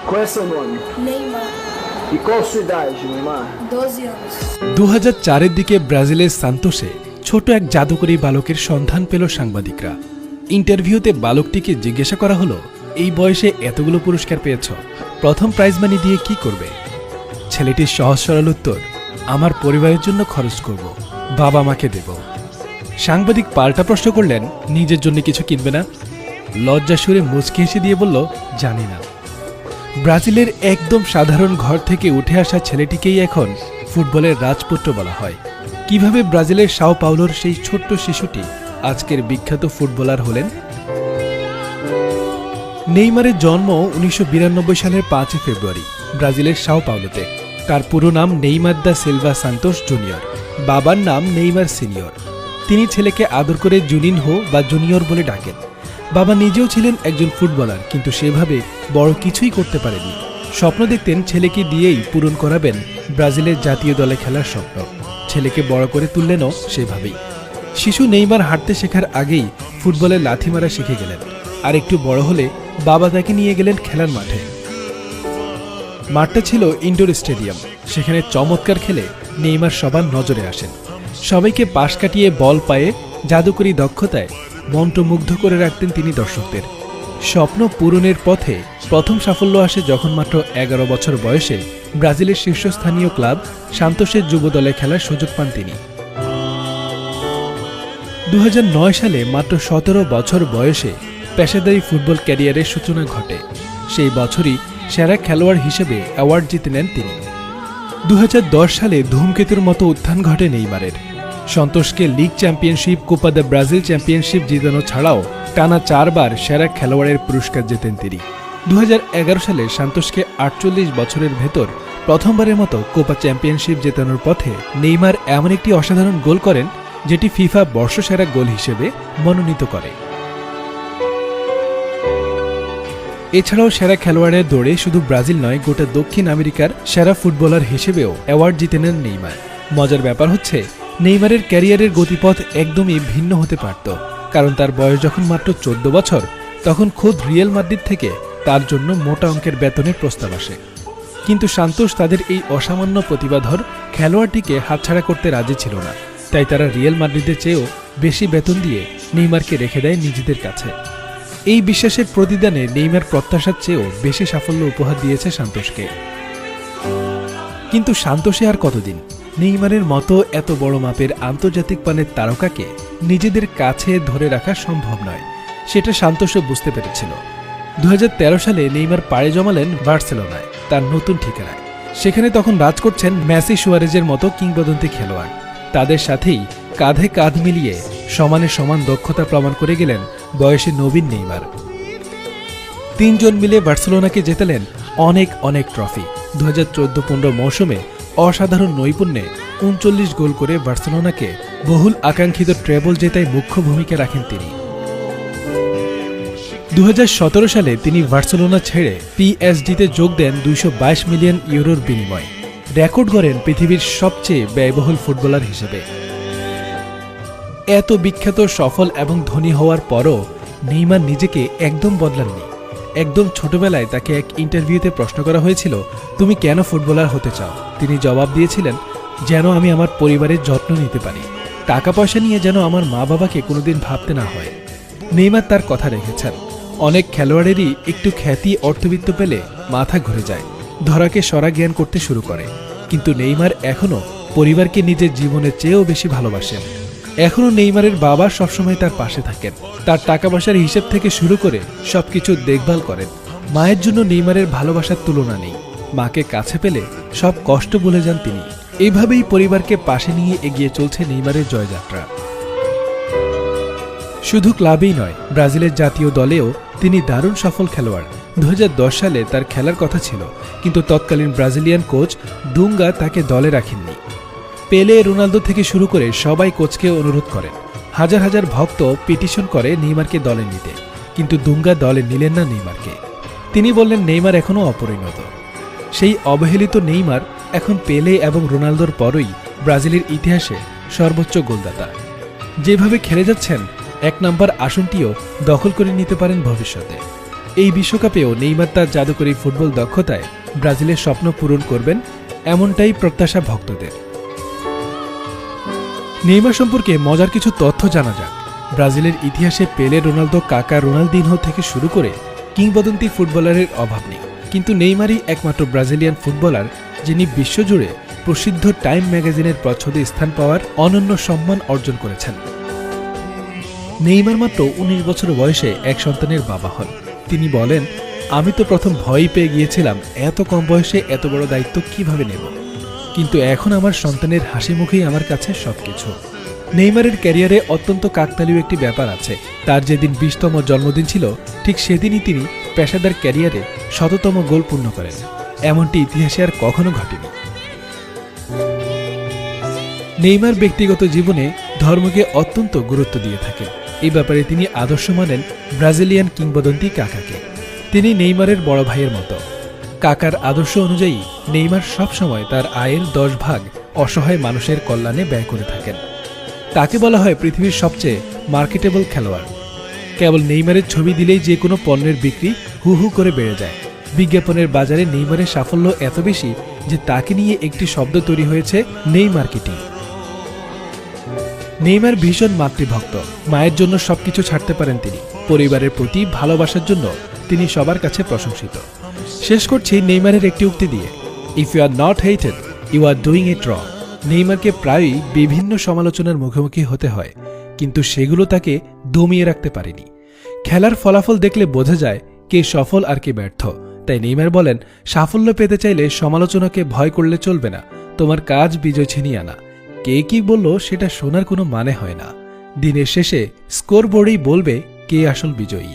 Qual é seu nome? Neymar, E qual a sua idade, Neymar? 12 anos. 2004-এর দিকে ব্রাজিলের সান্তোসে ছোট এক জাদুকরী বালকের সন্ধান পেল সাংবাদিকরা। ইন্টারভিউতে বালকটিকে জিজ্ঞাসা করা হলো, এই বয়সে এতগুলো পুরস্কার পেয়েছ, প্রথম প্রাইজ মানি দিয়ে কি করবে? ছেলেটির সহজ সরল উত্তর, আমার পরিবারের জন্য খরচ করব, বাবা মাকে দেব। সাংবাদিক পাল্টা প্রশ্ন করলেন, নিজের জন্য কিছু কিনবে না? লজ্জা সুরে মুচকি হেসে দিয়ে বলল, জানি না। ব্রাজিলের একদম সাধারণ ঘর থেকে উঠে আসা ছেলেটিকেই এখন ফুটবলের রাজপুত্র বলা হয়। কিভাবে ব্রাজিলের সাও পাওলোর সেই ছোট্ট শিশুটি আজকের বিখ্যাত ফুটবলার হলেন? নেইমারের জন্ম 1992 সালের 5 ফেব্রুয়ারি ব্রাজিলের সাও পাওলোতে। তার পুরো নাম Neymar da Silva Santos junior, বাবার নাম নেইমার সিনিয়র। তিনি ছেলেকে আদর করে জুনিনহো বা জুনিয়র বলে ডাকেন। বাবা নিজেও ছিলেন একজন ফুটবলার, কিন্তু সেভাবে বড় কিছুই করতে পারেননি। স্বপ্ন দেখতেন ছেলেকে দিয়েই পূরণ করাবেন ব্রাজিলের জাতীয় দলে খেলার স্বপ্ন। ছেলেকে বড় করে তুললেনও সেভাবেই। শিশু নেইমার হাঁটতে শেখার আগেই ফুটবলে লাথি মারা শিখে গেলেন, আর একটু বড় হলে বাবা তাকে নিয়ে গেলেন খেলার মাঠে। মাঠটা ছিল ইনডোর স্টেডিয়াম। সেখানে চমৎকার খেলে নেইমার সবার নজরে আসেন। সবাইকে পাশ কাটিয়ে বল পায়ে জাদুকরী দক্ষতায় মন্ত্রমুগ্ধ করে রাখতেন তিনি দর্শকদের। স্বপ্ন পূরণের পথে প্রথম সাফল্য আসে যখন মাত্র 11 বছর বয়সে ব্রাজিলের শীর্ষস্থানীয় ক্লাব সান্তোসের যুব দলে খেলার সুযোগ পান তিনি। 2009 সালে মাত্র 17 বছর বয়সে পেশাদারী ফুটবল ক্যারিয়ারের সূচনা ঘটে। সেই বছরই সেরা খেলোয়াড় হিসেবে অ্যাওয়ার্ড জিতে নেন তিনি। 2010 সালে ধূমকেতুর মতো উত্থান ঘটে নেইমারের। সন্তোষকে league championship, Copa do Brasil championship জিতানো ছাড়াও টানা 4 বার সেরা খেলোয়াড়ের পুরস্কার জেতেন তিনি। 2011 সালে সান্তোষকে 48 বছরের ভেতর প্রথমবারের মতো কোপা চ্যাম্পিয়নশিপ জেতানোর পথে নেইমার এমন একটি অসাধারণ গোল করেন, যেটি ফিফা বর্ষসেরা গোল হিসেবে মনোনীত করে। এছাড়াও সেরা খেলোয়াড়ের দৌড়ে শুধু ব্রাজিল নয়, গোটা দক্ষিণ আমেরিকার সেরা ফুটবলার হিসেবেও অ্যাওয়ার্ড জিতে নেন নেইমার। মজার ব্যাপার হচ্ছে, নেইমারের ক্যারিয়ারের গতিপথ একদমই ভিন্ন হতে পারত, কারণ তার বয়স যখন মাত্র 14 বছর, তখন খোদ রিয়াল মাদ্রিদ থেকে তার জন্য মোটা অঙ্কের বেতনের প্রস্তাব আসে। কিন্তু সান্তোস তাদের এই অসামান্য প্রতিভাধর খেলোয়াড়টিকে হাতছাড়া করতে রাজি ছিল না। তাই তারা রিয়াল মাদ্রিদের চেয়েও বেশি বেতন দিয়ে নেইমারকে রেখে দেয় নিজেদের কাছে। এই বিশ্বাসের প্রতিদানে নেইমার প্রত্যাশার চেয়েও বেশি সাফল্য উপহার দিয়েছে সান্তোসকে। কিন্তু সান্তোসে আর কতদিন? নেইমারের মতো এত বড় মাপের আন্তর্জাতিক মানের তারকাকে নিজেদের কাছে ধরে রাখা সম্ভব নয়, সেটা সান্তোসও বুঝতে পেরেছিল। 2013 সালে নেইমার পাড়ি জমালেন বার্সেলোনায়, তার নতুন ঠিকানায়। সেখানে তখন রাজ করছেন মেসি, সুয়ারেজের মতো কিংবদন্তি খেলোয়াড়। তাদের সাথেই কাঁধে কাঁধ মিলিয়ে সমানে সমান দক্ষতা প্রমাণ করে গেলেন বয়সে নবীন নেইমার। 3 জন মিলে বার্সেলোনাকে জেতালেন অনেক অনেক ট্রফি। 2014-15 মৌসুমে অসাধারণ নৈপুণ্যে 39 গোল করে বার্সেলোনাকে বহুল আকাঙ্ক্ষিত ট্রেবল জেতায় মুখ্য ভূমিকা রাখেন তিনি। 2017 সালে তিনি বার্সেলোনা ছেড়ে পিএসজিতে যোগ দেন 222 মিলিয়ন ইউরোর বিনিময়ে। রেকর্ড গড়েন পৃথিবীর সবচেয়ে ব্যয়বহুল ফুটবলার হিসেবে। এত বিখ্যাত, সফল এবং ধনী হওয়ার পরও নেইমার নিজেকে একদম বদলাননি। একদম ছোটবেলায় তাকে এক ইন্টারভিউতে প্রশ্ন করা হয়েছিল, তুমি কেন ফুটবলার হতে চাও? তিনি জবাব দিয়েছিলেন, যেন আমি আমার পরিবারের যত্ন নিতে পারি, টাকা পয়সা নিয়ে যেন আমার মা বাবাকে কোনোদিন ভাবতে না হয়। নেইমার তার কথা রেখেছেন। অনেক খেলোয়াড়েরই একটু খ্যাতি, অর্থবিত্ত পেলে মাথা ঘুরে যায়, ধরাকে সরা জ্ঞান করতে শুরু করে। কিন্তু নেইমার এখনও পরিবারকে নিজের জীবনের চেয়েও বেশি ভালোবাসেন। এখনও নেইমারের বাবা সবসময় তার পাশে থাকেন, তার টাকা পয়সার হিসেব থেকে শুরু করে সবকিছু দেখভাল করেন। মায়ের জন্য নেইমারের ভালোবাসার তুলনা নেই। মাকে কাছে পেলে সব কষ্ট ভুলে যান তিনি। এইভাবেই পরিবারকে পাশে নিয়ে এগিয়ে চলছে নেইমারের জয়যাত্রা। শুধু ক্লাবেই নয়, ব্রাজিলের জাতীয় দলেও তিনি দারুণ সফল খেলোয়াড়। 2010 সালে তার খেলার কথা ছিল, কিন্তু তৎকালীন ব্রাজিলিয়ান কোচ দুঙ্গা তাকে দলে রাখেননি। পেলে, রোনালদো থেকে শুরু করে সবাই কোচকে অনুরোধ করেন। হাজার হাজার ভক্ত পিটিশন করে নেইমারকে দলে নিতে, কিন্তু দুঙ্গা দলে নিলেন না নেইমারকে। তিনি বললেন, নেইমার এখনও অপরিণত। সেই অবহেলিত নেইমার এখন পেলে এবং রোনালদোর পরই ব্রাজিলের ইতিহাসে সর্বোচ্চ গোলদাতা। যেভাবে খেলে যাচ্ছেন, 1 নম্বর আসনটিও দখল করে নিতে পারেন ভবিষ্যতে। এই বিশ্বকাপেও নেইমার তার জাদুকরী ফুটবল দক্ষতায় ব্রাজিলের স্বপ্ন পূরণ করবেন, এমনটাই প্রত্যাশা ভক্তদের। নেইমার সম্পর্কে মজার কিছু তথ্য জানা যাক। ব্রাজিলের ইতিহাসে পেলে, রোনালদো, কাকা, রোনালদিনহো থেকে শুরু করে কিংবদন্তি ফুটবলারের অভাব নেই, কিন্তু নেইমারই একমাত্র ব্রাজিলিয়ান ফুটবলার যিনি বিশ্বজুড়ে প্রসিদ্ধ টাইম ম্যাগাজিনের প্রচ্ছদে স্থান পাওয়ার অনন্য সম্মান অর্জন করেছেন। নেইমার মাত্র 19 বছর বয়সে এক সন্তানের বাবা হন। তিনি বলেন, আমি তো প্রথম ভয়ই পেয়ে গিয়েছিলাম, এত কম বয়সে এত বড় দায়িত্ব কিভাবে নেব, কিন্তু এখন আমার সন্তানের হাসি মুখেই আমার কাছে সবকিছু। নেইমারের ক্যারিয়ারে অত্যন্ত কাকতালীয় একটি ব্যাপার আছে। তার যেদিন 20তম জন্মদিন ছিল, ঠিক সেদিনই তিনি পেশাদার ক্যারিয়ারে 100তম গোল পূর্ণ করেন। এমনটি ইতিহাসে আর কখনো ঘটেনি। নেইমার ব্যক্তিগত জীবনে ধর্মকে অত্যন্ত গুরুত্ব দিয়ে থাকেন। এই ব্যাপারে তিনি আদর্শ মানেন ব্রাজিলিয়ান কিংবদন্তি কাকাকে। তিনি নেইমারের বড় ভাইয়ের মতো। কাকার আদর্শ অনুযায়ী নেইমার সবসময় তার আয়ের 10 ভাগ অসহায় মানুষের কল্যাণে ব্যয় করে থাকেন। তাকে বলা হয় পৃথিবীর সবচেয়ে মার্কেটেবল খেলোয়াড়। কেবল নেইমারের ছবি দিলেই যে কোনো পণ্যের বিক্রি হু হু করে বেড়ে যায়। বিজ্ঞাপনের বাজারে নেইমারের সাফল্য এত বেশি যে তাকে নিয়ে একটি শব্দ তৈরি হয়েছে, নেই মার্কেটিং। নেইমার ভীষণ মাতৃভক্ত। মায়ের জন্য সবকিছু ছাড়তে পারেন তিনি। পরিবারের প্রতি ভালোবাসার জন্য তিনি সবার কাছে প্রশংসিত। শেষ করছি নেইমারের একটি উক্তি দিয়ে, if you are not hated, you are doing it wrong. নেইমারকে প্রায়ই বিভিন্ন সমালোচনার মুখোমুখি হতে হয়, কিন্তু সেগুলো তাকে দমিয়ে রাখতে পারেনি। খেলার ফলাফল দেখলে বোঝা যায় কে সফল আর কে ব্যর্থ। তাই নেইমার বলেন, সাফল্য পেতে চাইলে সমালোচনাকে ভয় করলে চলবে না, তোমার কাজ বিজয় ছিনিয়ে আনা। কে কি বলল সেটা শোনার কোনো মানে হয় না। দিনের শেষে স্কোরবোর্ডেই বলবে কে আসল বিজয়ী।